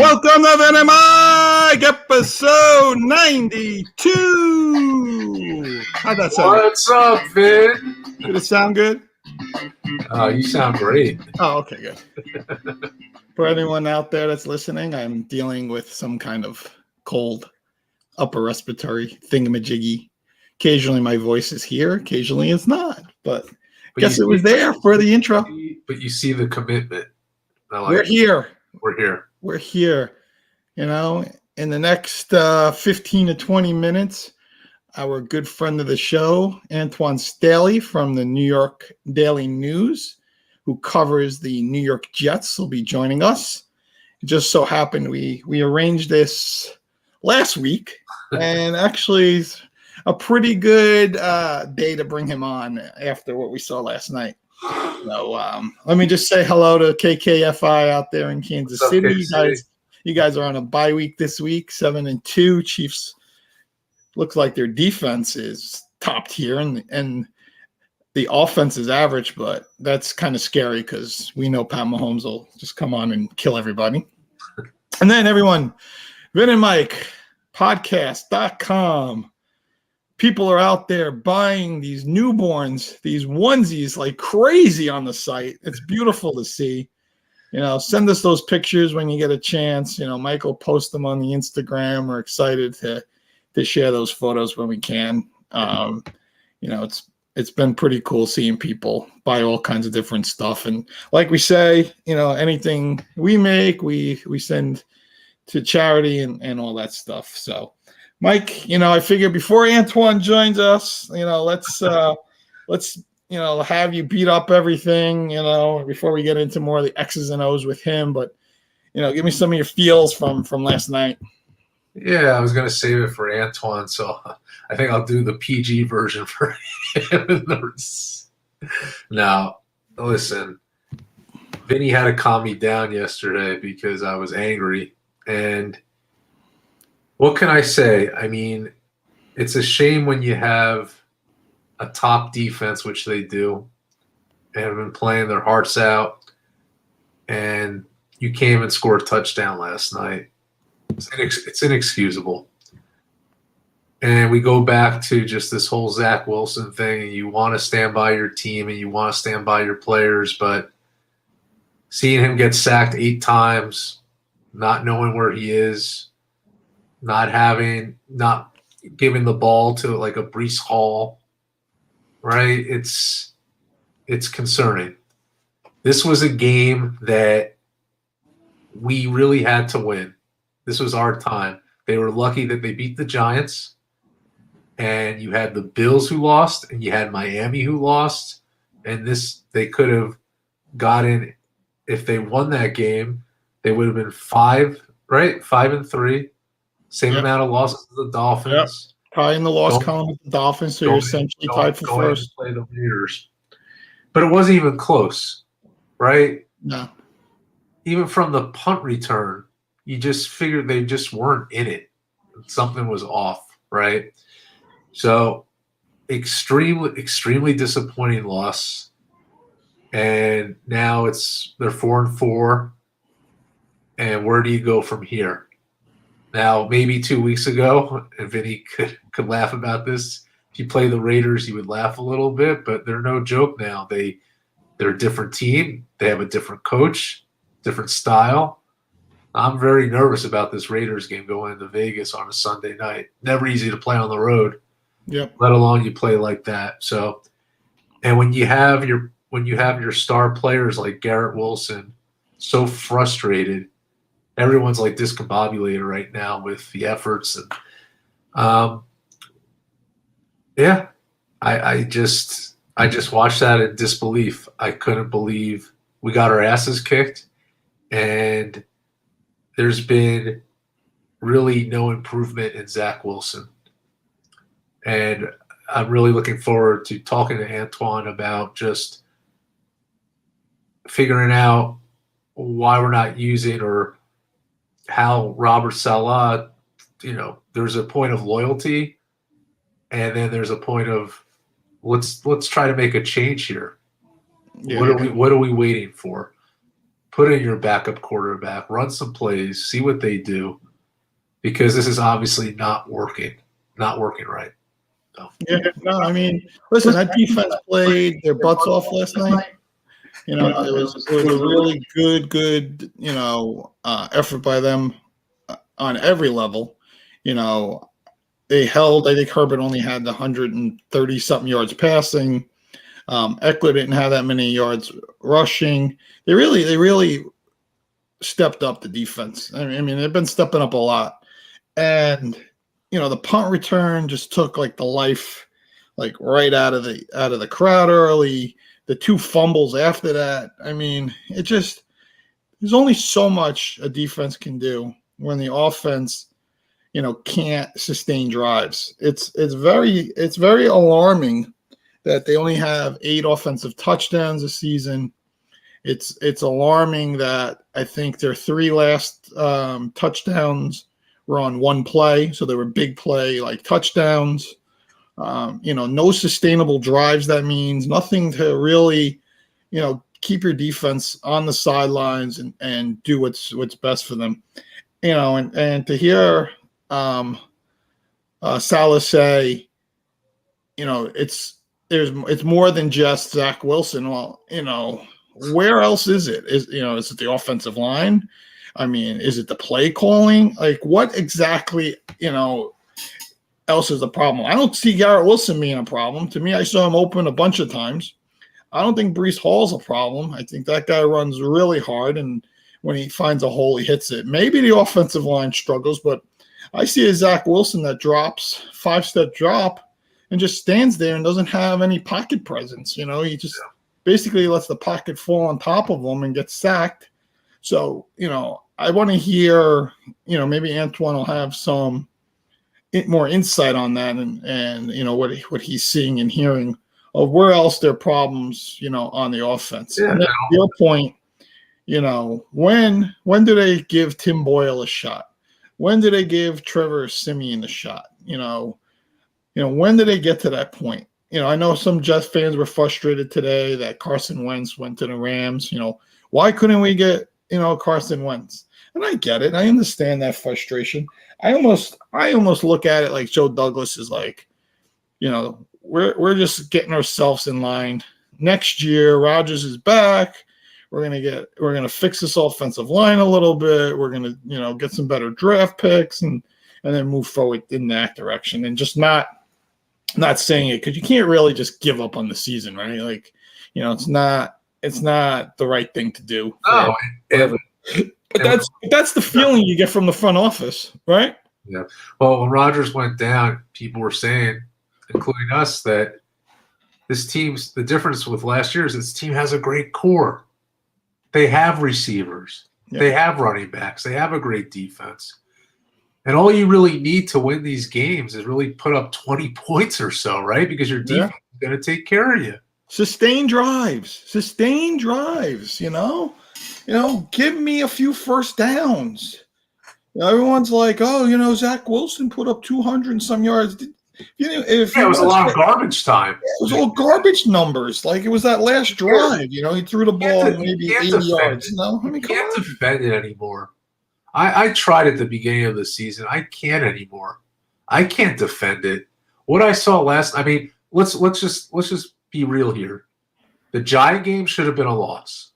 Welcome to Vin and Mike, episode 92. How'd that sound? What's up, Vin? Did it sound good? You sound great. Oh, okay, good. For anyone out there that's listening, I'm dealing with some kind of cold, upper respiratory thingamajiggy. Occasionally my voice is here, occasionally it's not. But guess it was there for the intro. But you see the commitment. We're here. We're here. You know, in the next 15 to 20 minutes, our good friend of the show, Antwan Staley from the New York Daily News, who covers the New York Jets, will be joining us. It just so happened we arranged this last week, and actually a pretty good day to bring him on after what we saw last night. So let me just say hello to KKFI out there in Kansas City. You guys are on a bye week this week, 7-2. Chiefs looks like their defense is top tier, and the offense is average, but that's kind of scary because we know Pat Mahomes will just come on and kill everybody. And then everyone, Vin and Mike, podcast.com. People are out there buying these newborns, these onesies like crazy on the site. It's beautiful to see. You know, send us those pictures when you get a chance. You know, Mike will post them on the Instagram. We're excited to share those photos when we can. You know, it's been pretty cool seeing people buy all kinds of different stuff. And like we say, you know, anything we make, we send to charity and all that stuff. So Mike, you know, I figure before Antwan joins us, you know, let's you know, have you beat up everything, you know, before we get into more of the X's and O's with him. But, you know, give me some of your feels from last night. Yeah, I was going to save it for Antwan, so I think I'll do the PG version for him. Now, listen, Vinny had to calm me down yesterday because I was angry. And what can I say? I mean, it's a shame when you have a top defense, which they do, and have been playing their hearts out, and you came and scored a touchdown last night. It's inexcusable. And we go back to just this whole Zach Wilson thing, and you want to stand by your team and you want to stand by your players, but seeing him get sacked 8 times, not knowing where he is, not giving the ball to like a Breece Hall, right? It's concerning. This was a game that we really had to win. This was our time. They were lucky that they beat the Giants, and you had the Bills who lost, and you had Miami who lost, and they could have gotten, if they won that game, they would have been 5, right? 5-3. Same amount of losses as the Dolphins. Yep. Probably in the loss column with the Dolphins, so you're essentially tied for first. Play the Raiders. But it wasn't even close, right? No. Even from the punt return, you just figured they just weren't in it. Something was off, right? So extremely disappointing loss. And now they're 4-4. And where do you go from here? Now, maybe 2 weeks ago, and Vinny could laugh about this. If you play the Raiders, you would laugh a little bit, but they're no joke now. They're a different team. They have a different coach, different style. I'm very nervous about this Raiders game going into Vegas on a Sunday night. Never easy to play on the road. Yep. Let alone you play like that. So, and when you have your star players like Garrett Wilson so frustrated, everyone's like discombobulated right now with the efforts. And I just watched that in disbelief. I couldn't believe we got our asses kicked, and there's been really no improvement in Zach Wilson. And I'm really looking forward to talking to Antwan about just figuring out why we're not using, or how Robert Saleh, you know, there's a point of loyalty, and then there's a point of let's try to make a change here. Yeah. What are we waiting for? put in your backup quarterback, run some plays, see what they do, because this is obviously not working right. So. Yeah, no, I mean, listen, that defense played their butts off last night. You know, it was a really good, effort by them on every level. You know, they held. I think Herbert only had 130 something yards passing. Eckler didn't have that many yards rushing. They really stepped up the defense. I mean, they've been stepping up a lot, and the punt return just took like the life, like right out of the crowd early. The 2 fumbles after that. I mean, there's only so much a defense can do when the offense, can't sustain drives. It's very alarming that they only have 8 offensive touchdowns this season. It's alarming that I think their 3 last touchdowns were on one play, so they were big play like touchdowns. No sustainable drives. That means nothing to really, keep your defense on the sidelines and do what's best for them. And to hear Salah say, it's more than just Zach Wilson. Well, where else is it? Is it the offensive line? I mean, is it the play calling? Like, what exactly, else is the problem? I don't see Garrett Wilson being a problem. To me, I saw him open a bunch of times. I don't think Breece Hall's a problem. I think that guy runs really hard, and when he finds a hole, he hits it. Maybe the offensive line struggles, but I see a Zach Wilson that drops 5-step drop and just stands there and doesn't have any pocket presence. He just basically lets the pocket fall on top of him and gets sacked. So, I want to hear, maybe Antwan will have some more insight on that and what he's seeing and hearing of where else there are problems, on the offense. Yeah. And to your point, when do they give Tim Boyle a shot? When do they give Trevor Siemian a shot? When do they get to that point? I know some Jets fans were frustrated today that Carson Wentz went to the Rams. Why couldn't we get, Carson Wentz? And I get it. I understand that frustration. I almost look at it like Joe Douglas is like, we're just getting ourselves in line. Next year, Rodgers is back. We're gonna fix this offensive line a little bit. We're gonna, get some better draft picks and then move forward in that direction, and just not saying it because you can't really just give up on the season, right? Like, it's not the right thing to do. No, but that's the feeling you get from the front office, right? Yeah. Well, when Rodgers went down, people were saying, including us, that the difference with last year is this team has a great core. They have receivers. Yeah. They have running backs. They have a great defense. And all you really need to win these games is really put up 20 points or so, right? Because your defense is going to take care of you. Sustain drives, give me a few first downs. Everyone's like, oh, Zach Wilson put up 200 and some yards. It was a lot of garbage time. It was all garbage numbers. Like, it was that last drive, he threw the ball maybe 80 yards. You can't defend it anymore. I tried at the beginning of the season. I can't anymore. I can't defend it. What I saw let's just be real here. The Giant game should have been a loss.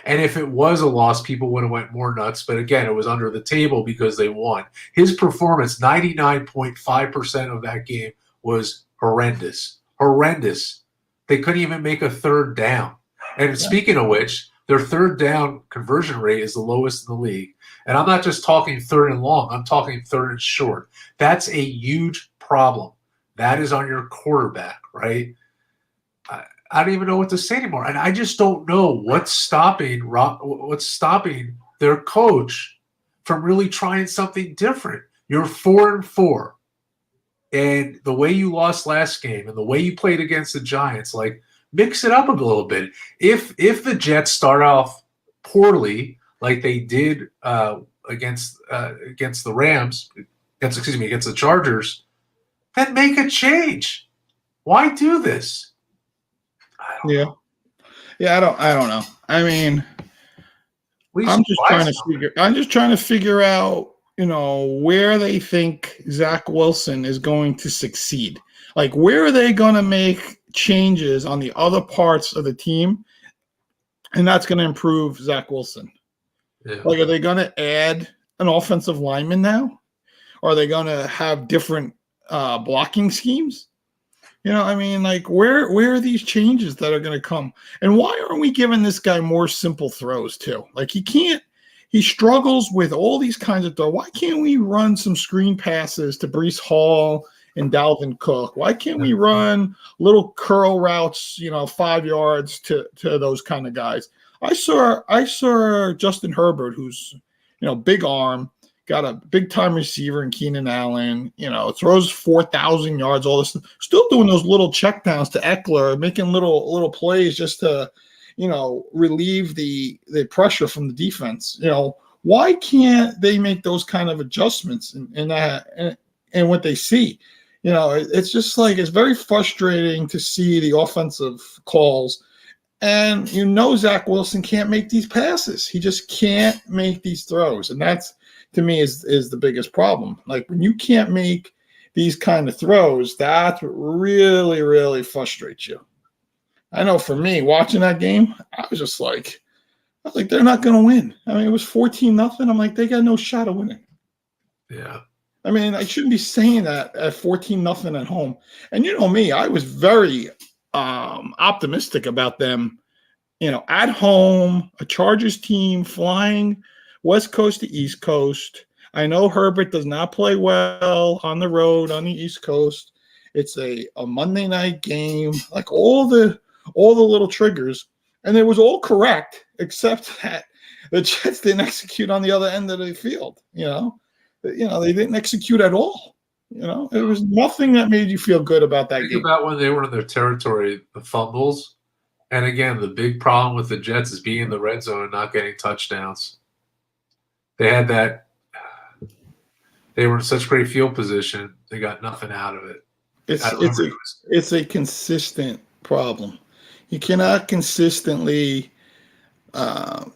And if it was a loss, people would have went more nuts. But again, it was under the table because they won. His performance, 99.5% of that game, was horrendous. Horrendous. They couldn't even make a third down. And speaking of which, their third down conversion rate is the lowest in the league. And I'm not just talking third and long. I'm talking third and short. That's a huge problem. That is on your quarterback, right? I don't even know what to say anymore. And I just don't know what's stopping their coach from really trying something different. You're 4-4. And the way you lost last game and the way you played against the Giants, like, mix it up a little bit. If the Jets start off poorly, like they did against the Rams, against the Chargers, then make a change. Why do this? I don't know. I mean, least I'm just buy trying to something. figure. I'm just trying to figure out, where they think Zach Wilson is going to succeed. Like, where are they going to make changes on the other parts of the team, and that's going to improve Zach Wilson. Yeah. Like, are they going to add an offensive lineman now? Are they going to have different blocking schemes? I mean, like, where are these changes that are going to come? And why aren't we giving this guy more simple throws too? Like, he struggles with all these kinds of throws. Why can't we run some screen passes to Breece Hall and Dalvin Cook? Why can't we run little curl routes, 5 yards to those kind of guys? I saw Justin Herbert, who's, big arm, got a big time receiver in Keenan Allen, throws 4,000 yards, all this, still doing those little checkdowns to Eckler, making little plays just to, relieve the pressure from the defense. Why can't they make those kind of adjustments in that and what they see? It's just like, it's very frustrating to see the offensive calls. And Zach Wilson can't make these passes. He just can't make these throws. And that's, to me, is the biggest problem. Like, when you can't make these kind of throws, that's what really, really frustrates you. I know for me, watching that game, I was like, they're not going to win. I mean, it was 14-0. I'm like, they got no shot of winning. Yeah. I mean, I shouldn't be saying that at 14-0 at home. And me, I was very optimistic about them, at home, a Chargers team flying West Coast to East Coast. I know Herbert does not play well on the road on the East Coast. It's a Monday night game, like all the little triggers. And it was all correct, except that the Jets didn't execute on the other end of the field. They didn't execute at all. It was nothing that made you feel good about that game. Think about when they were in their territory, the fumbles. And again, the big problem with the Jets is being in the red zone and not getting touchdowns. They had that. They were in such great field position. They got nothing out of it. It's a consistent problem. You cannot consistently go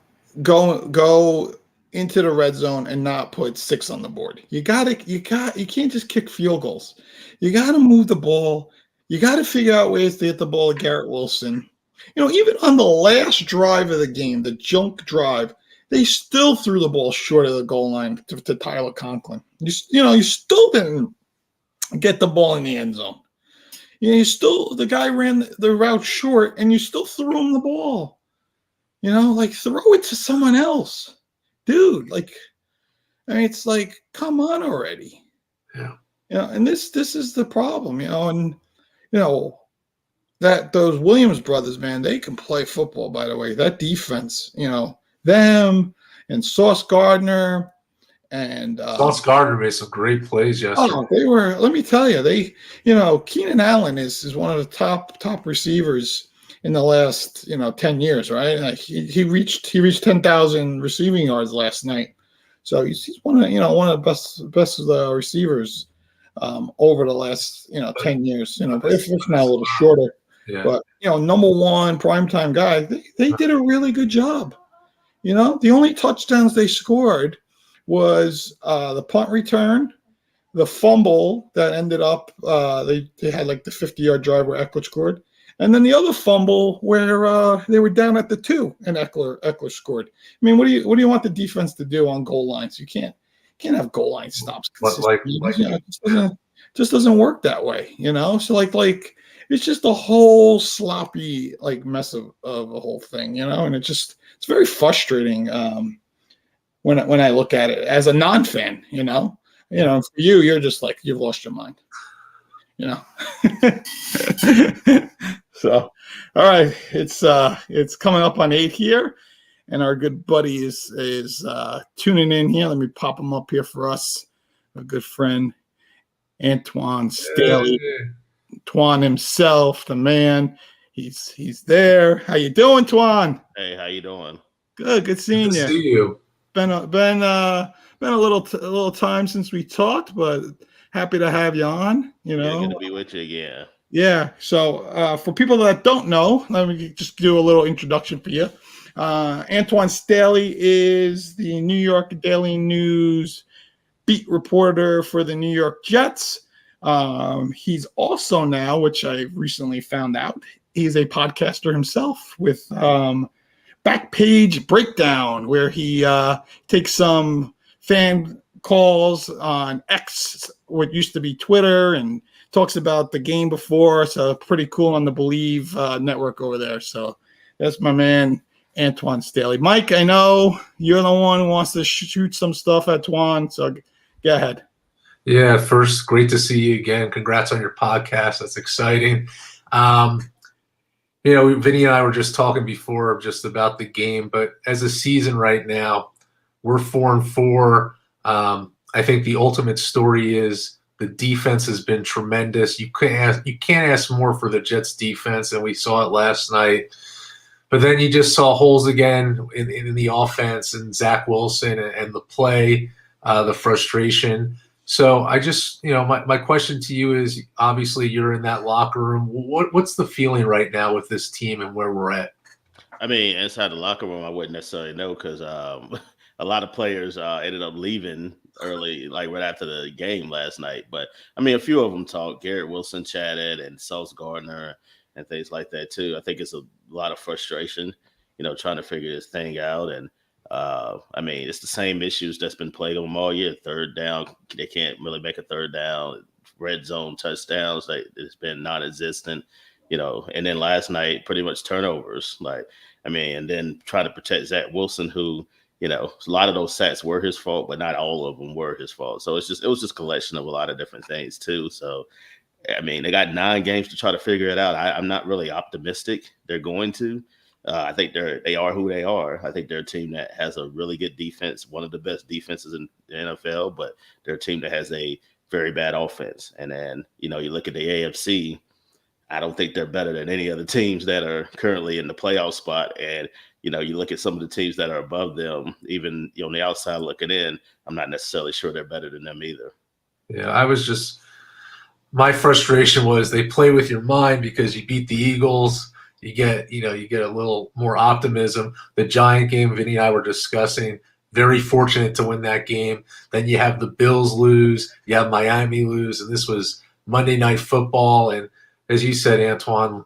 into the red zone and not put 6 on the board. You can't just kick field goals. You got to move the ball. You got to figure out ways to hit the ball to Garrett Wilson. Even on the last drive of the game, the junk drive, they still threw the ball short of the goal line to Tyler Conklin. You still didn't get the ball in the end zone. The guy ran the route short, and you still threw him the ball. Throw it to someone else. Dude, it's like, come on already. Yeah. And this is the problem, and that those Williams brothers, man, they can play football, by the way. That defense, them and Sauce Gardner and Sauce Gardner made some great plays yesterday. Oh, let me tell you, Keenan Allen is one of the top receivers in the last 10 years, right? Like he reached 10,000 receiving yards last night. So he's one of the best receivers over the last 10 years. But if it's not a little shorter. Yeah. But number one primetime guy, they did a really good job. The only touchdowns they scored was the punt return, the fumble that ended up they had like the 50-yard drive where Eckler scored, and then the other fumble where they were down at the 2 and Eckler scored. I mean, what do you want the defense to do on goal lines? You can't have goal line stops. It just doesn't work that way, So like it's just a whole sloppy mess of a whole thing, and it's very frustrating when I look at it as a non-fan, for you're just like, you've lost your mind, So, all right, it's coming up on 8 here, and our good buddy is tuning in here. Let me pop him up here for us. A good friend, Antwan Staley. Hey. Twan himself, the man. He's there. How you doing, Twan? Hey, how you doing? Good seeing Good you. to see you. Been a little time since we talked, but happy to have you on. Good to be with you again. Yeah. So for people that don't know, let me just do a little introduction for you. Antwan Staley is the New York Daily News beat reporter for the New York Jets. He's also now, which I recently found out, he's a podcaster himself with Backpage Breakdown, where he takes some fan calls on X, what used to be Twitter, and talks about the game before. So pretty cool on the Believe network over there. So that's my man, Antwan Staley. Mike, I know you're the one who wants to shoot some stuff at Twan, so go ahead. Yeah, first, great to see you again. Congrats on your podcast. That's exciting. Vinny and I were just talking before just about the game, but as a season right now, we're 4-4. I think the ultimate story is the defense has been tremendous. You can't ask more for the Jets defense, and we saw it last night. But then you just saw holes again in the offense and Zach Wilson and the play, the frustration. So I just, my question to you is, obviously you're in that locker room. What's the feeling right now with this team and where we're at? I mean, inside the locker room, I wouldn't necessarily know because a lot of players ended up leaving early, like right after the game last night. But I mean, a few of them talked. Garrett Wilson chatted, and Sauce Gardner and things like that too. I think it's a lot of frustration, trying to figure this thing out. And I mean, it's the same issues that's been played on them all year. Third down, they can't really make a third down. Red zone touchdowns, it's been non-existent, And then last night, pretty much turnovers. And then trying to protect Zach Wilson, who, a lot of those sacks were his fault, but not all of them were his fault. So it was just a collection of a lot of different things too. So, I mean, they got 9 games to try to figure it out. I'm not really optimistic they're going to. I think they are who they are. I think they're a team that has a really good defense, one of the best defenses in the NFL, but they're a team that has a very bad offense. And then, you look at the AFC, I don't think they're better than any other teams that are currently in the playoff spot. And, you look at some of the teams that are above them, even on the outside looking in, I'm not necessarily sure they're better than them either. Yeah, my frustration was they play with your mind because you beat the Eagles. You get a little more optimism. The Giant game, Vinny and I were discussing, very fortunate to win that game. Then you have the Bills lose, you have Miami lose, and this was Monday Night Football. And as you said, Antwan,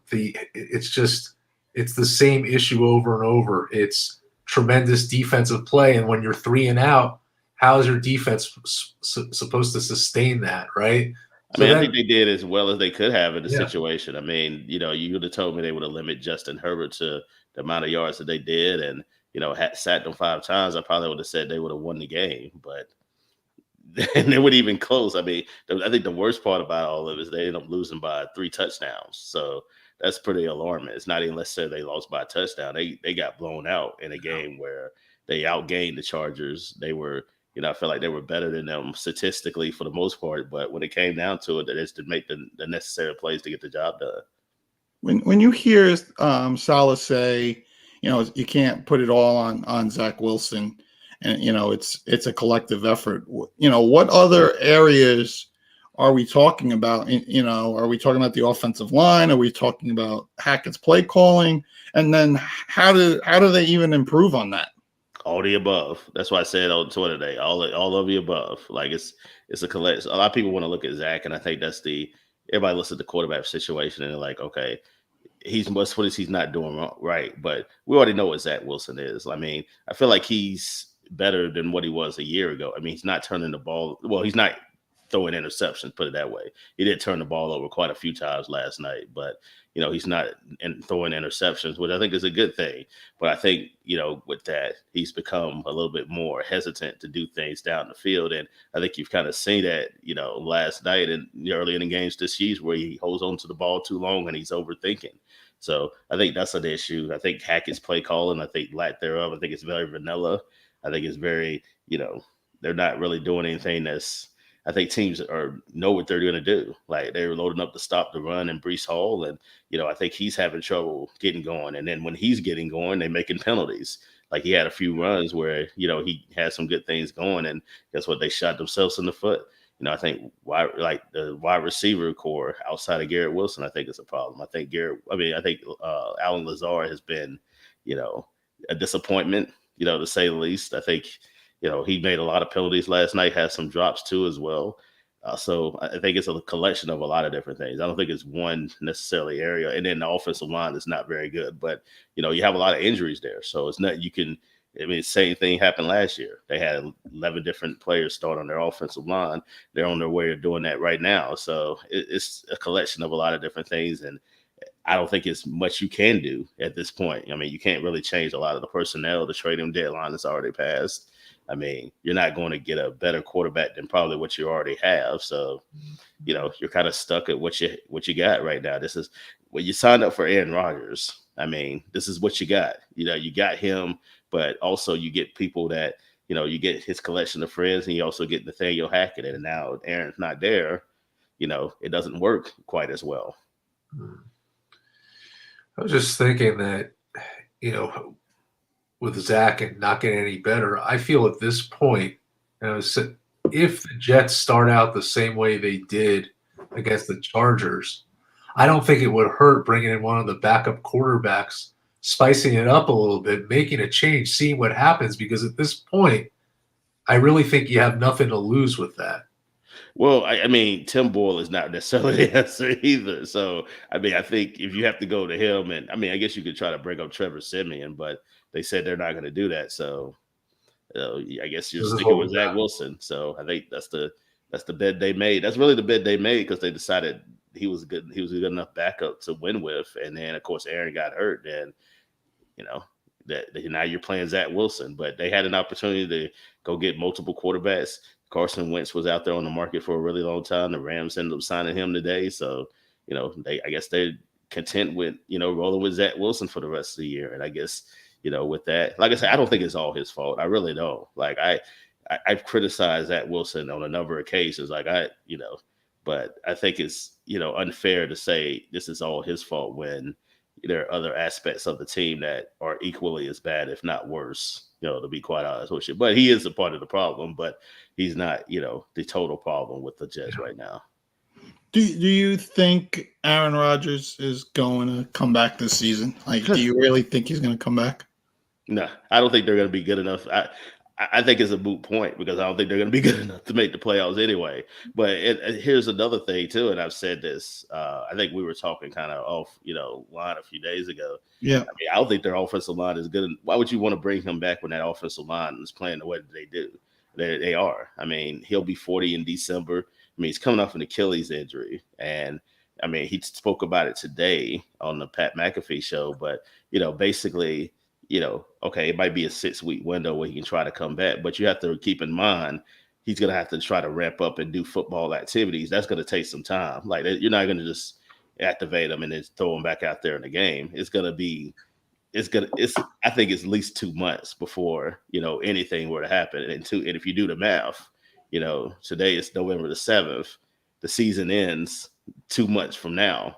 it's the same issue over and over. It's tremendous defensive play, and when you're 3 and out, how is your defense supposed to sustain that, right? I think they did as well as they could have in the situation. I mean, you would have told me they would have limited Justin Herbert to the amount of yards that they did and, had sacked them 5 times. I probably would have said they would have won the game, but and they wouldn't even close. I mean, I think the worst part about all of it is they ended up losing by 3 touchdowns. So that's pretty alarming. It's not even let's say they lost by a touchdown. They got blown out in a game where they outgained the Chargers. They were I feel like they were better than them statistically for the most part, but when it came down to it, they just didn't make the necessary plays to get the job done. When you hear Saleh say, you can't put it all on Zach Wilson, and it's a collective effort. What other areas are we talking about? Are we talking about the offensive line? Are we talking about Hackett's play calling? And then how do they even improve on that? All the above. That's why I said on Twitter today, all of the above. Like it's a collection. A lot of people want to look at Zach, and I think that's everybody looks at the quarterback situation and they're like, okay, he's not doing wrong, right? But we already know what Zach Wilson is. I mean, I feel like he's better than what he was a year ago. I mean, he's not turning the ball. Well, he's not throwing interceptions, put it that way. He did turn the ball over quite a few times last night, but he's not throwing interceptions, which I think is a good thing. But I think, with that, he's become a little bit more hesitant to do things down the field. And I think you've kind of seen that, last night and early in the games this year where he holds on to the ball too long and he's overthinking. So I think that's an issue. I think Hackett's play calling, I think lack thereof, I think it's very vanilla. I think it's very, they're not really doing anything I think teams know what they're going to do. Like they're loading up to stop the run and Breece Hall. And, I think he's having trouble getting going. And then when he's getting going, they're making penalties. Like he had a few runs where, he had some good things going and guess what? They shot themselves in the foot. I think the wide receiver core outside of Garrett Wilson, I think is a problem. I think Alan Lazard has been, a disappointment, to say the least. I think, he made a lot of penalties last night, had some drops too as well. So I think it's a collection of a lot of different things. I don't think it's one necessarily area. And then the offensive line is not very good, but you have a lot of injuries there. So it's not, same thing happened last year. They had 11 different players start on their offensive line. They're on their way of doing that right now. So it's a collection of a lot of different things. And I don't think it's much you can do at this point. I mean, you can't really change a lot of the personnel. The trading deadline is already passed. I mean, you're not going to get a better quarterback than probably what you already have. So, you're kind of stuck at what you got right now. This is when you signed up for Aaron Rodgers. I mean, this is what you got. You got him, but also you get people that, you get his collection of friends, and you also get Nathaniel Hackett. And now Aaron's not there. It doesn't work quite as well. I was just thinking that, with Zach and not getting any better, I feel at this point, if the Jets start out the same way they did against the Chargers, I don't think it would hurt bringing in one of the backup quarterbacks, spicing it up a little bit, making a change, seeing what happens, because at this point, I really think you have nothing to lose with that. Well, I mean, Tim Boyle is not necessarily the answer either. So, I mean, I think if you have to go to him, and I mean, I guess you could try to bring up Trevor Siemian, but they said they're not going to do that. So, I guess you're sticking with Zach Wilson. So, I think that's the bed they made. That's really the bed they made, because they decided he was good. He was a good enough backup to win with, and then of course Aaron got hurt. Then, that now you're playing Zach Wilson, but they had an opportunity to go get multiple quarterbacks. Carson Wentz was out there on the market for a really long time. The Rams ended up signing him today. So, I guess they're content with, rolling with Zach Wilson for the rest of the year. And I guess, with that, like I said, I don't think it's all his fault. I really don't. Like I've criticized Zach Wilson on a number of occasions. But I think it's, unfair to say this is all his fault when there are other aspects of the team that are equally as bad, if not worse, to be quite honest with you. But he is a part of the problem, but he's not, the total problem with the Jets right now. Do you think Aaron Rodgers is going to come back this season? Like, do you really think he's going to come back? No, I don't think they're going to be good enough. I think it's a moot point, because I don't think they're going to be good enough to make the playoffs anyway. But here's another thing too, and I've said this. I think we were talking kind of off, line a few days ago. Yeah, I mean, I don't think their offensive line is good. Why would you want to bring him back when that offensive line is playing the way that they do? They are. I mean, he'll be 40 in December. I mean, he's coming off an Achilles injury, and I mean, he spoke about it today on the Pat McAfee show. But basically, okay, it might be a 6-week window where he can try to come back, but you have to keep in mind he's going to have to try to ramp up and do football activities. That's going to take some time. Like, you're not going to just activate him and then throw him back out there in the game. I think it's at least 2 months before, anything were to happen. And if you do the math, today is November the 7th, the season ends 2 months from now.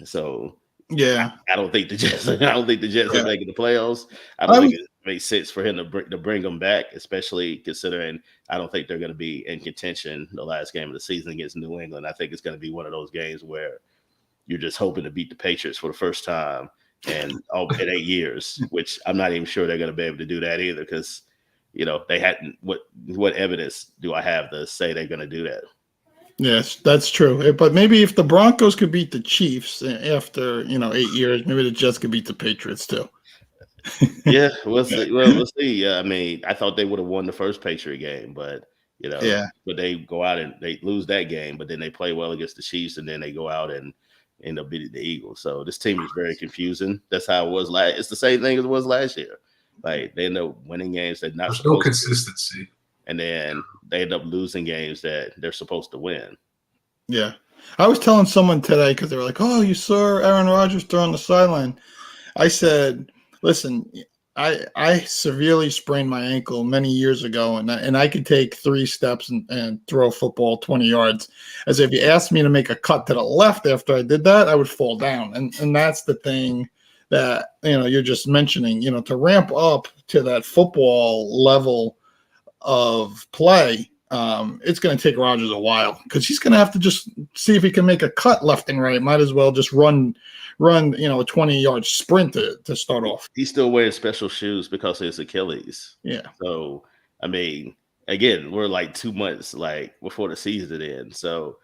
So, yeah, I don't think the Jets are making the playoffs. I don't think it makes sense for him to bring them back, especially considering I don't think they're going to be in contention the last game of the season against New England. I think it's going to be one of those games where you're just hoping to beat the Patriots for the first time in 8 years, which I'm not even sure they're going to be able to do that either, because they hadn't. What evidence do I have to say they're going to do that? Yes, that's true. But maybe if the Broncos could beat the Chiefs after 8 years, maybe the Jets could beat the Patriots too. Yeah, we'll see. Well, we'll see. I mean, I thought they would have won the first Patriot game, but but they go out and they lose that game, but then they play well against the Chiefs, and then they go out and end up beating the Eagles. So this team is very confusing. That's how it was last. It's the same thing as it was last year. Like, they end up winning games that not. There's no consistency. And then they end up losing games that they're supposed to win. Yeah. I was telling someone today, because they were like, oh, you saw Aaron Rodgers throw on the sideline. I said, listen, I severely sprained my ankle many years ago, and I could take 3 steps and throw a football 20 yards. As if you asked me to make a cut to the left after I did that, I would fall down. And that's the thing that, you're just mentioning, to ramp up to that football level of play, it's going to take Rodgers a while because he's going to have to just see if he can make a cut left and right. Might as well just run, a 20-yard sprint to start off. He's still wearing special shoes because of his Achilles. Yeah. So, I mean, again, we're like 2 months before the season ends. So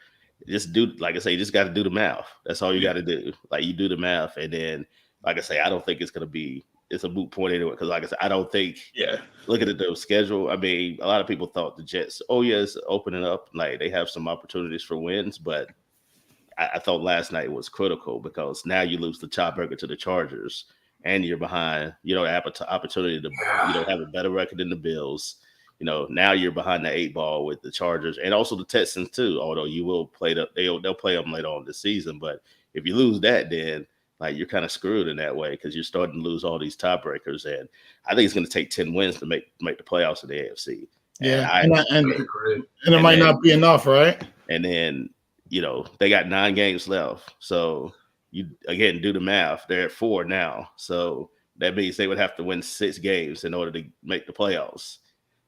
just like I say, you just got to do the math. That's all you got to do. Like you do the math. And then, like I say, I don't think it's a moot point anyway. Because like I said, I don't think looking at their schedule, I mean, a lot of people thought the Jets, it's opening up. Like they have some opportunities for wins, but I thought last night was critical because now you lose the tiebreaker to the Chargers and you're behind, the opportunity to, have a better record than the Bills. Now you're behind the 8 ball with the Chargers and also the Texans too, although you will play they'll play them later on this season. But if you lose that, then like you're kind of screwed in that way because you're starting to lose all these tiebreakers. And I think it's going to take 10 wins to make the playoffs in the AFC. Yeah. And it might not be enough, right? And then, they got 9 games left. So you, again, do the math. They're at 4 now. So that means they would have to win 6 games in order to make the playoffs.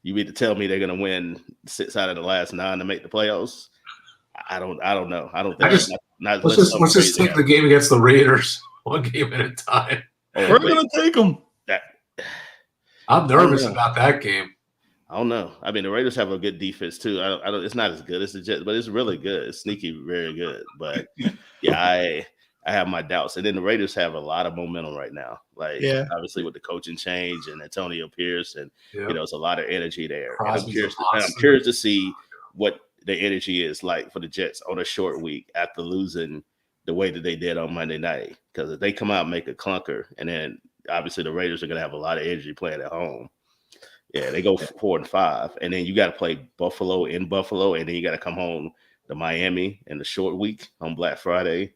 You mean to tell me they're going to win 6 out of the last 9 to make the playoffs? I don't know. I don't think. Let's just take the game against the Raiders 1 game at a time. We're going to take them. I'm nervous about that game. I don't know. I mean, the Raiders have a good defense too. I don't. It's not as good as the Jets, but it's really good. It's sneaky, very good. But I have my doubts. And then the Raiders have a lot of momentum right now. Obviously with the coaching change and Antonio Pierce, and it's a lot of energy there. And I'm curious to see what the energy is like for the Jets on a short week after losing the way that they did on Monday night. Because if they come out and make a clunker, and then obviously the Raiders are going to have a lot of energy playing at home. Yeah, they go 4-5, and then you got to play Buffalo in Buffalo, and then you got to come home to Miami in the short week on Black Friday.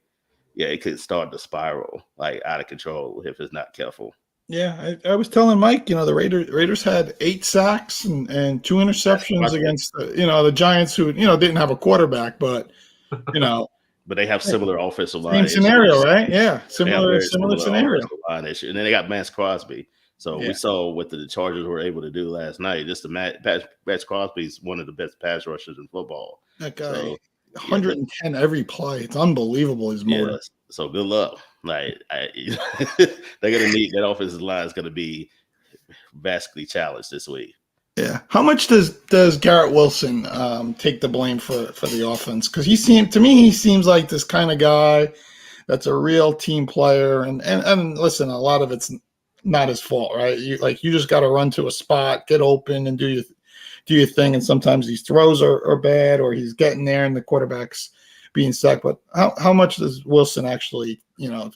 Yeah, it could start to spiral out of control if it's not careful. Yeah, I was telling Mike, the Raiders had 8 sacks and 2 interceptions against the Giants, who didn't have a quarterback, but but they have similar offensive line. Same scenario, right? Yeah, similar scenario. Line issue. And then they got Max Crosby. So we saw what the Chargers were able to do last night. Just Max Crosby is one of the best pass rushers in football. That guy, 110 every play. It's unbelievable. His motor. Yeah, so good luck. They're gonna need that offensive line is gonna be vastly challenged this week. Yeah. How much does Garrett Wilson take the blame for the offense? Because he seems like this kind of guy that's a real team player. And listen, a lot of it's not his fault, right? You just got to run to a spot, get open, and do your thing. And sometimes these throws are bad, or he's getting there and the quarterback's being sacked. But how much does Wilson actually,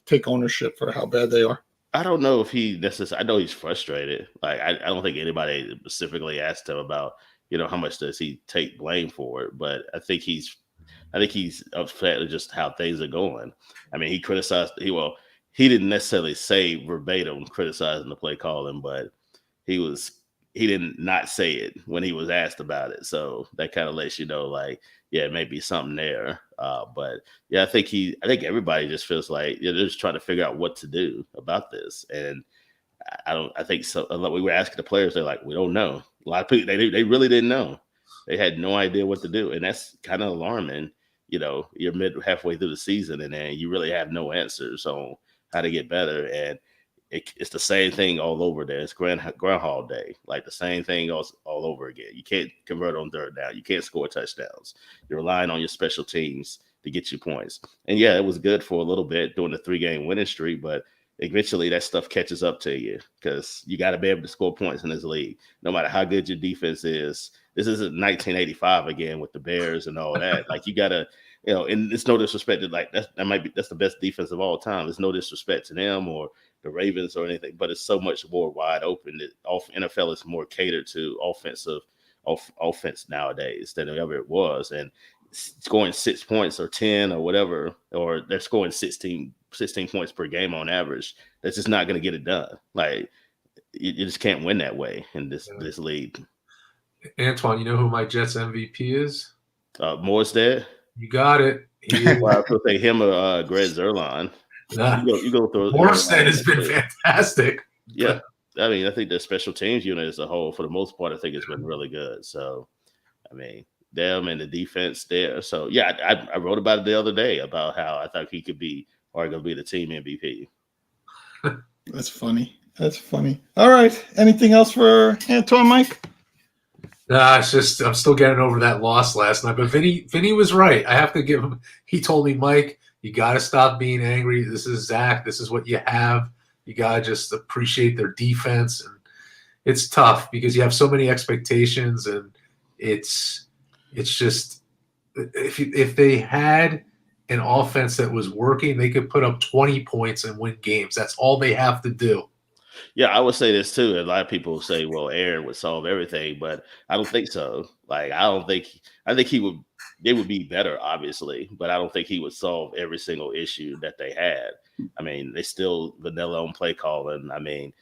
take ownership for how bad they are? I don't know if he necessarily. I know he's frustrated. I don't think anybody specifically asked him about, how much does he take blame for it. But I think he's upset with just how things are going. I mean, he criticized. He didn't necessarily say verbatim criticizing the play calling, but he didn't not say it when he was asked about it. So that kind of lets you know, maybe something there. But yeah, I think everybody just feels like they're just trying to figure out what to do about this. And I think so. We were asking the players, they're like, we don't know. A lot of people, they really didn't know. They had no idea what to do. And that's kind of alarming. You're halfway through the season and then you really have no answers on how to get better. And it's the same thing all over there. It's Groundhog Day, the same thing all over again. You can't convert on third down. You can't score touchdowns. You're relying on your special teams to get you points. And yeah, it was good for a little bit during the 3-game winning streak, but eventually that stuff catches up to you because you got to be able to score points in this league, no matter how good your defense is. This isn't 1985 again with the Bears and all that. You got to, and it's no disrespect to that's the best defense of all time. There's no disrespect to them or the Ravens or anything, but it's so much more wide open that NFL is more catered to offense nowadays than ever it was. And scoring 6 points or 10 or whatever, or they're scoring 16 points per game on average. That's just not going to get it done. You just can't win that way in this league. Antwan, you know who my Jets MVP is? Moore's dead. You got it. Well, I could say him or Greg Zerline. You go through. Morstead has been fantastic. Yeah, I mean, I think the special teams unit as a whole, for the most part, I think it's been really good. So, I mean, them and the defense there. So yeah, I wrote about it the other day about how I thought he could be arguably the team MVP. That's funny. That's funny. All right. Anything else for Antwan, Mike? Nah, it's just I'm still getting over that loss last night. But Vinny was right. I have to give him. He told me, Mike, you got to stop being angry. This is Zach. This is what you have. You got to just appreciate their defense. And it's tough because you have so many expectations, and it's just if they had an offense that was working, they could put up 20 points and win games. That's all they have to do. Yeah, I would say this too. A lot of people say, "Well, Aaron would solve everything," but I don't think so. Like, I think he would. They would be better, obviously, but I don't think he would solve every single issue that they had. I mean, they still vanilla on play calling. I mean,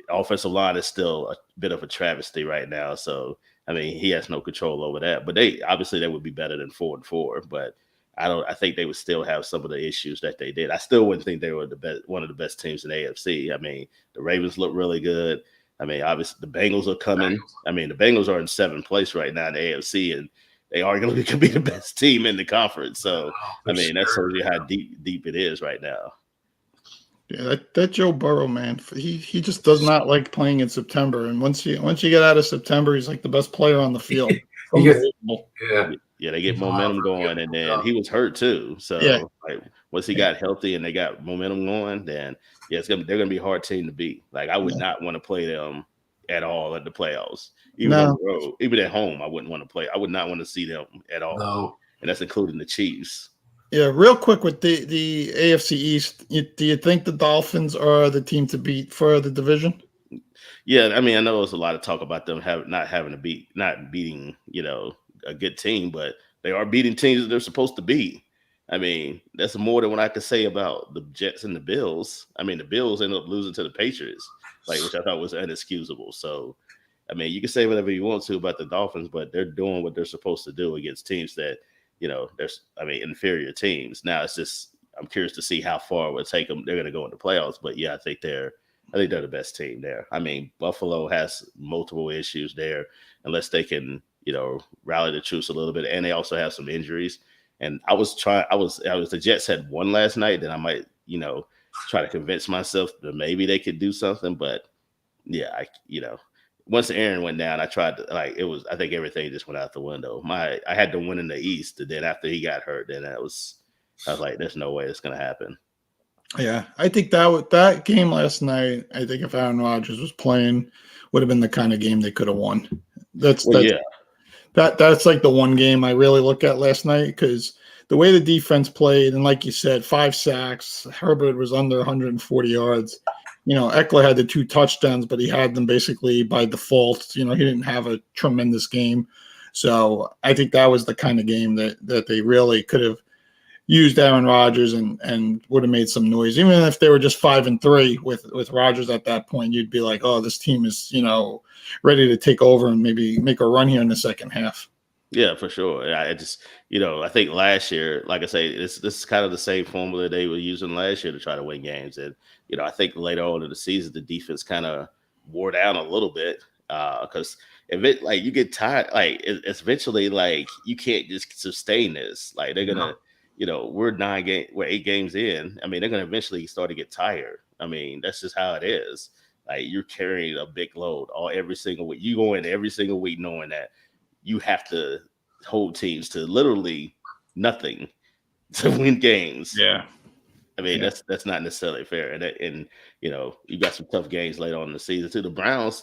offensive line is still a bit of a travesty right now. So, I mean, he has no control over that. But they would be better than 4-4. But I think they would still have some of the issues that they did. I still wouldn't think they were the best, one of the best teams in the AFC. I mean, the Ravens look really good. I mean, obviously the Bengals are coming. I mean, the Bengals are in 7th place right now in the AFC, and they arguably could be the best team in the conference. So, I mean, that shows you how deep it is right now. Yeah, that Joe Burrow, man, he just does not like playing in September. And once you get out of September, he's like the best player on the field. Yeah, they get momentum going, and then he was hurt too. So like, once he got healthy and they got momentum going, then they're gonna be a hard team to beat. Like, I would not want to play them at all in the playoffs. Even on the road, even at home, I wouldn't want to play. I would not want to see them at all. No. And that's including the Chiefs. Yeah, real quick with the AFC East, do you think the Dolphins are the team to beat for the division? Yeah, I mean, I know there's a lot of talk about them not beating, a good team, but they are beating teams that they're supposed to beat. I mean, that's more than what I could say about the Jets and the Bills. I mean, the Bills ended up losing to the Patriots, which I thought was inexcusable. So, I mean, you can say whatever you want to about the Dolphins, but they're doing what they're supposed to do against teams that, inferior teams. Now it's just, I'm curious to see how far it would take them. They're going to go into playoffs, but yeah, I think they're the best team there. I mean, Buffalo has multiple issues there, unless they can, rally the troops a little bit. And they also have some injuries. And the Jets had won last night, then I might, try to convince myself that maybe they could do something. But yeah, once Aaron went down, I tried to, I think everything just went out the window. I had to win in the East. And then after he got hurt, then I was like, there's no way it's going to happen. Yeah, I think that game last night, I think if Aaron Rodgers was playing, would have been the kind of game they could have won. That's like the one game I really look at last night, because the way the defense played, and like you said, 5 sacks, Herbert was under 140 yards. Eckler had the 2 touchdowns, but he had them basically by default. He didn't have a tremendous game. So I think that was the kind of game that they really could have used Aaron Rodgers and would have made some noise. Even if they were just 5-3 with Rodgers at that point, you'd be like, oh, this team is, ready to take over and maybe make a run here in the second half. Yeah, for sure. I just, I think last year, like I say, this is kind of the same formula they were using last year to try to win games. And, I think later on in the season, the defense kind of wore down a little bit because you get tired, it's eventually you can't just sustain this. Like, they're going to, we're 8 games in. I mean, they're going to eventually start to get tired. I mean, that's just how it is. Like, you're carrying a big load every single week. You go in every single week knowing that you have to hold teams to literally nothing to win games. Yeah. I mean, that's not necessarily fair. And you got some tough games later on in the season too. The Browns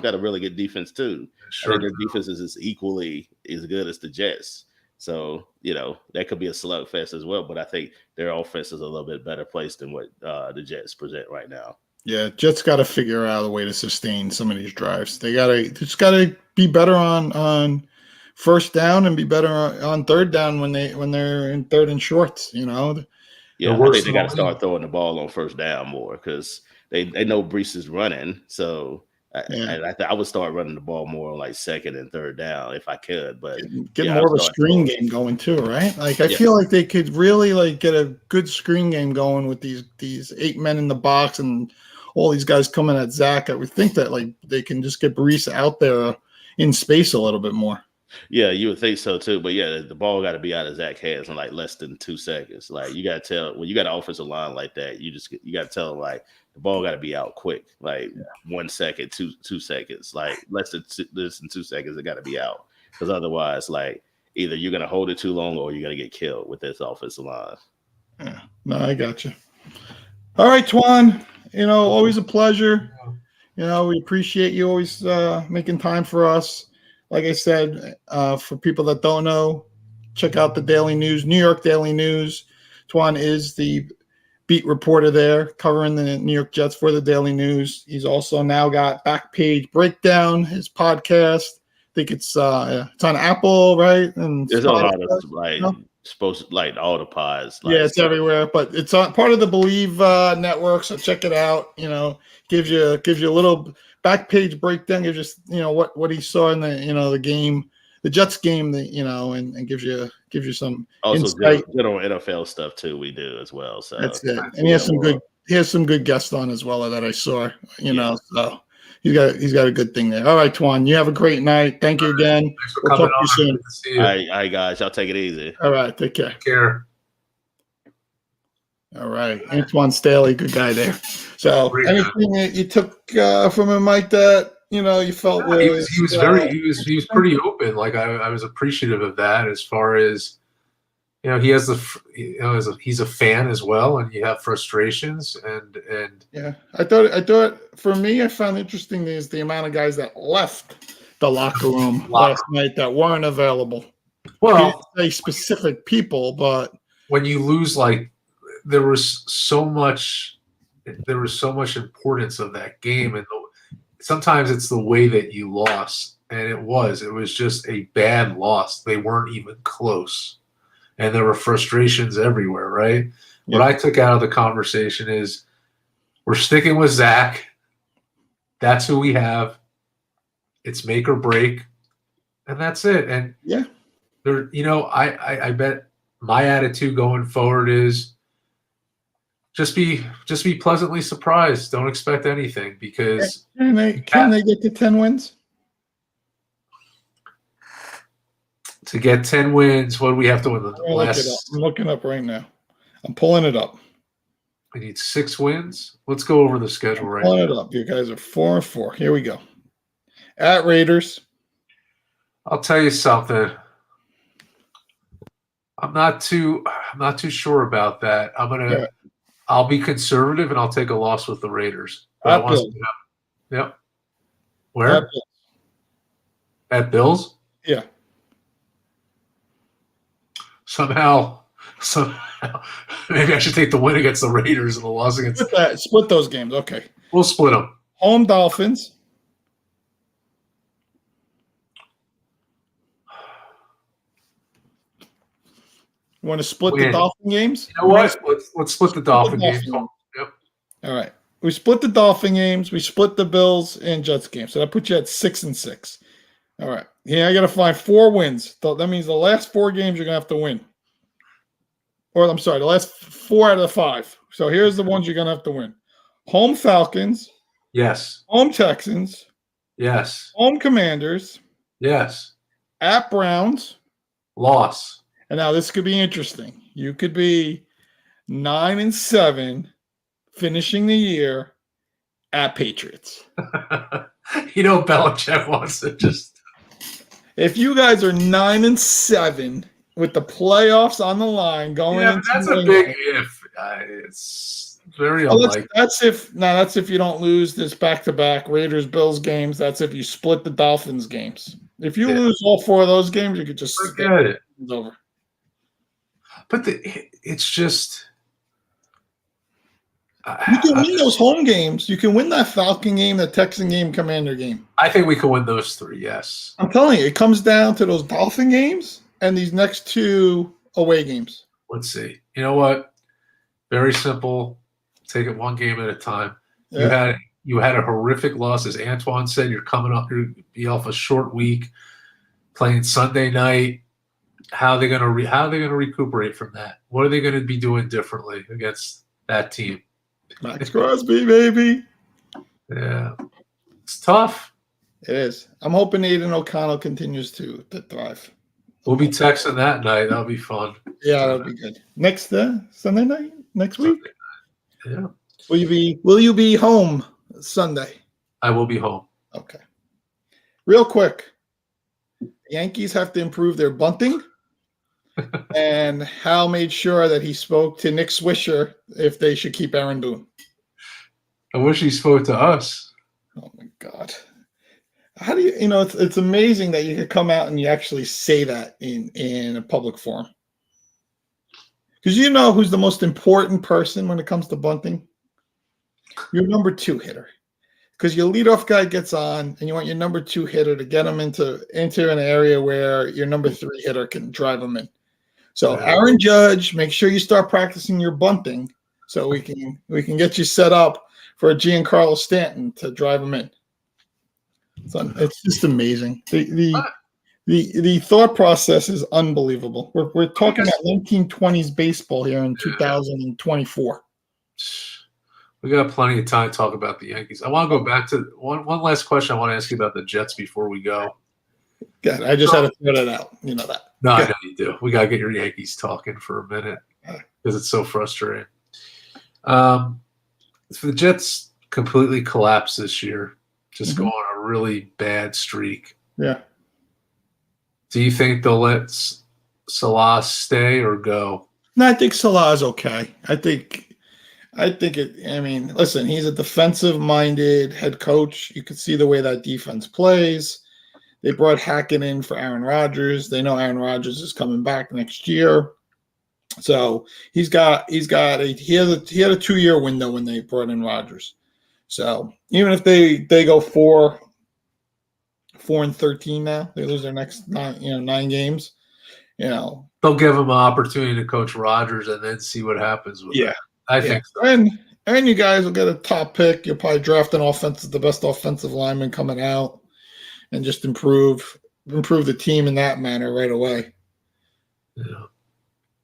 got a really good defense too. Sure. I think their defense is equally as good as the Jets. So, that could be a slugfest as well. But I think their offense is a little bit better placed than what the Jets present right now. Yeah, Jets got to figure out a way to sustain some of these drives. They just got to be better on first down and be better on third down when they're in third and shorts. Yeah, I think they got to start throwing the ball on first down more because they know Brees is running. So I would start running the ball more on second and third down if I could. But get more of a screen game going too, right? I feel like they could really get a good screen game going with these 8 men in the box and all these guys coming at Zach. I would think that they can just get Brees out there in space a little bit more. Yeah, you would think so too. But yeah, the ball got to be out of Zach's hands in like less than 2 seconds. Like you got to tell when you got an offensive line like that, you got to tell them like the ball got to be out quick, like 1 second, 2 seconds, like less than 2 seconds. It got to be out because otherwise, like either you're gonna hold it too long or you're gonna get killed with this offensive line. Yeah. No, I got you. All right, Twan. Always a pleasure. We appreciate you always making time for us. Like I said, for people that don't know, check out the Daily News, New York Daily News. Twan is the beat reporter there covering the New York Jets for the Daily News. He's also now got Backpage Breakdown, his podcast. I think it's on Apple, right? And there's a lot of supposed like all the pods. Like, yeah, it's everywhere, but it's on part of the Believe network. So check it out. Gives you a little Backpage breakdown. Gives you what he saw in the game, the Jets game. And gives you some also insight. general NFL stuff too. We do as well. So that's it. And he has some good guests on as well that I saw. So he's got a good thing there. All right, Twan, you have a great night. Thank you again. We'll talk to you soon. All right, guys, y'all take it easy. All right, take care. Take care. All right, Antwan Staley, good guy there. So, anything that you took from him, Mike, that you felt he was pretty open. Like I was appreciative of that. As far as he has he's a fan as well, and you have frustrations and yeah. I thought for me, I found interesting is the amount of guys that left the locker room last night that weren't available. Well, say specific people, but when you lose there was so much importance of that game, and sometimes it's the way that you lost, and it was just a bad loss. They weren't even close, and there were frustrations everywhere, right? Yeah. What I took out of the conversation is we're sticking with Zach. That's who we have. It's make or break, and that's it. And yeah, there, I bet my attitude going forward is just be pleasantly surprised. Don't expect anything because can they get to 10 wins? To get 10 wins, what do we have to win? I'm looking up right now. I'm pulling it up. We need 6 wins. Let's go over the schedule right now. Pulling it up. You guys are 4-4. Here we go. At Raiders. I'll tell you something. I'm not too sure about that. I'll be conservative and I'll take a loss with the Raiders. Yep. Where? At Bills? Yeah. Somehow, maybe I should take the win against the Raiders and the loss against. Split those games. Okay. We'll split them. Home Dolphins. You want to split the Dolphin games? You know what? Let's split the Dolphin games. Yep. All right. We split the Dolphin games. We split the Bills and Jets games. So that puts you at 6-6. All right. Yeah, I got to find 4 wins. That means the last 4 games you're going to have to win. Or I'm sorry, the last 4 out of the 5. So here's the ones you're going to have to win. Home Falcons. Yes. Home Texans. Yes. Home Commanders. Yes. At Browns. Loss. And now this could be interesting. You could be 9-7 finishing the year at Patriots. Belichick wants to just. If you guys are 9-7 with the playoffs on the line going into that's a big if. It's very unlikely. That's if you don't lose this back-to-back Raiders Bills games. That's if you split the Dolphins games. If you lose all 4 of those games, you could just forget it. It's over. But it's just. You can win those home games. You can win that Falcon game, the Texan game, Commander game. I think we can win those 3, yes. I'm telling you, it comes down to those Dolphin games and these next 2 away games. Let's see. You know what? Very simple. Take it one game at a time. Yeah. You had a horrific loss, as Antwan said. You're coming up. You'll be off a short week, playing Sunday night. How are they going to recuperate from that? What are they going to be doing differently against that team? Max Crosby, baby. Yeah, it's tough. It is. I'm hoping Aiden O'Connell continues to thrive. We'll be texting that night. That'll be fun. Yeah, that'll be good. Next Sunday night? Next week? Yeah. Will you be home Sunday? I will be home. Okay. Real quick. Yankees have to improve their bunting. And Hal made sure that he spoke to Nick Swisher if they should keep Aaron Boone. I wish he spoke to us. Oh my God. How do it's amazing that you could come out and you actually say that in a public forum. Because you know who's the most important person when it comes to bunting? Your number 2 hitter. Because your leadoff guy gets on and you want your number 2 hitter to get him into an area where your number 3 hitter can drive him in. So Aaron Judge, make sure you start practicing your bunting so we can get you set up for a Giancarlo Stanton to drive him in. So it's just amazing. The thought process is unbelievable. We're talking about 1920s baseball here in 2024. We got plenty of time to talk about the Yankees. I want to go back to one last question I want to ask you about the Jets before we go. Good. I just had to throw that out. You know that. No, I know you do. We got to get your Yankees talking for a minute because it's so frustrating. So the Jets completely collapsed this year, just go on a really bad streak. Yeah. Do you think they'll let Salah stay or go? No, I think Salah is okay. I think listen, he's a defensive-minded head coach. You can see the way that defense plays. They brought Hackett in for Aaron Rodgers. They know Aaron Rodgers is coming back next year. So he had a 2-year window when they brought in Rodgers. So even if they go 4-13 now, they lose their next 9 games. They'll give him an opportunity to coach Rodgers and then see what happens with it. I think so. And you guys will get a top pick. You'll probably draft the best offensive lineman coming out, and just improve the team in that manner right away. Yeah.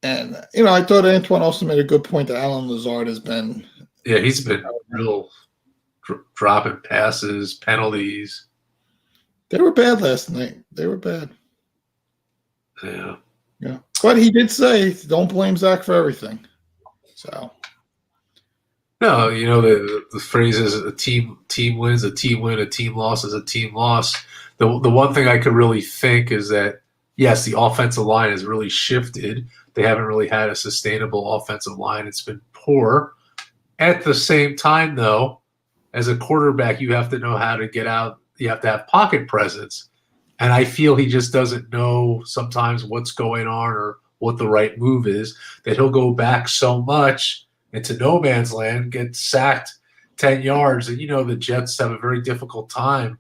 And I thought Antwan also made a good point that Alan Lazard has been. Yeah, he's been real dropping passes, penalties. They were bad last night. They were bad. Yeah. Yeah. But he did say, don't blame Zach for everything. So. No, the phrase is a team wins, a team win, a team loss is a team loss. The one thing I could really think is that, yes, the offensive line has really shifted. They haven't really had a sustainable offensive line. It's been poor. At the same time, though, as a quarterback, you have to know how to get out. You have to have pocket presence. And I feel he just doesn't know sometimes what's going on or what the right move is, that he'll go back so much into no man's land, get sacked 10 yards. And, the Jets have a very difficult time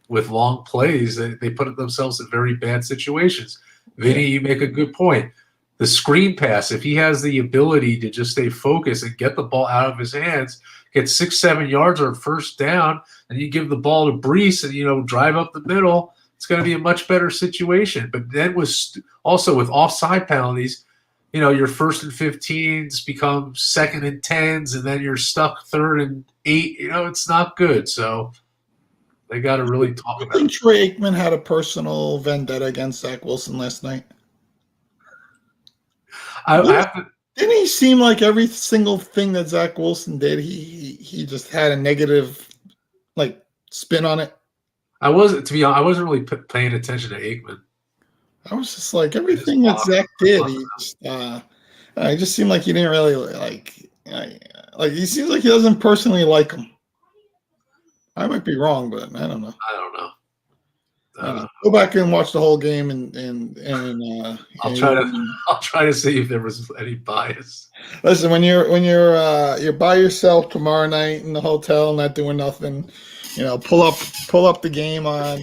with long plays. They put themselves in very bad situations. Vinny, you make a good point. The screen pass, if he has the ability to just stay focused and get the ball out of his hands, get 6-7 yards or first down, and you give the ball to Brees and, drive up the middle, it's going to be a much better situation. But then also with offside penalties, your 1st and 15s become 2nd and 10s, and then you're stuck 3rd and 8. It's not good. So they got to really talk about it. I think Troy Aikman had a personal vendetta against Zach Wilson last night. Didn't he seem like every single thing that Zach Wilson did, he just had a negative spin on it? I wasn't really paying attention to Aikman. I was just like, everything that Zach did, it just seemed like he didn't really he seems like he doesn't personally like him. I might be wrong, but I don't know. Go back and watch the whole game and I'll try to see if there was any bias. Listen, when you're by yourself tomorrow night in the hotel, not doing nothing, pull up the game on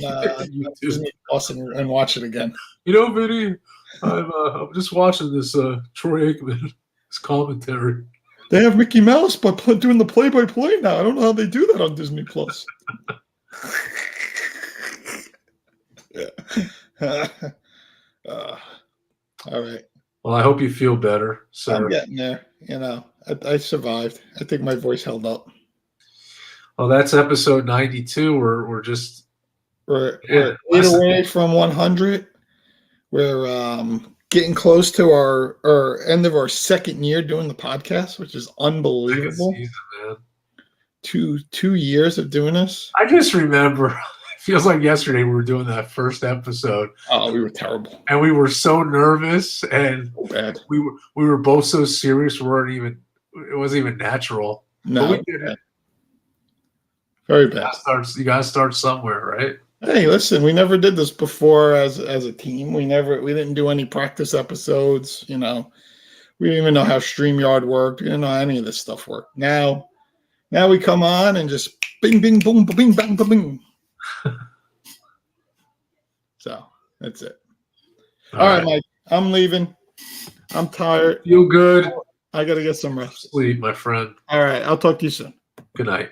Disney Plus and watch it again. Vinny, I'm just watching this Troy Aikman, his commentary. They have Mickey Mouse, but doing the play-by-play now. I don't know how they do that on Disney Plus. Yeah. All right. Well, I hope you feel better, sir. I'm getting there. I survived. I think my voice held up. Well, that's episode 92. We're just We're Yeah, 8 away from 100. We're getting close to our end of our second year doing the podcast, which is second unbelievable. season, man. Two years of doing this. I just remember, it feels like yesterday we were doing that first episode, Oh, we were terrible. and we were so nervous, and So bad. we were both so serious. It wasn't even natural. No, But we did it. very bad. You gotta start somewhere, right? Hey, listen, we never did this before as a team. We didn't do any practice episodes. We didn't even know how StreamYard worked. We didn't know how any of this stuff worked. Now we come on and just bing, bing, boom, bing, bang, bing. So that's it. All right, Mike. I'm leaving. I'm tired. Feel good. I gotta get some rest. Sleep, my friend. All right, I'll talk to you soon. Good night.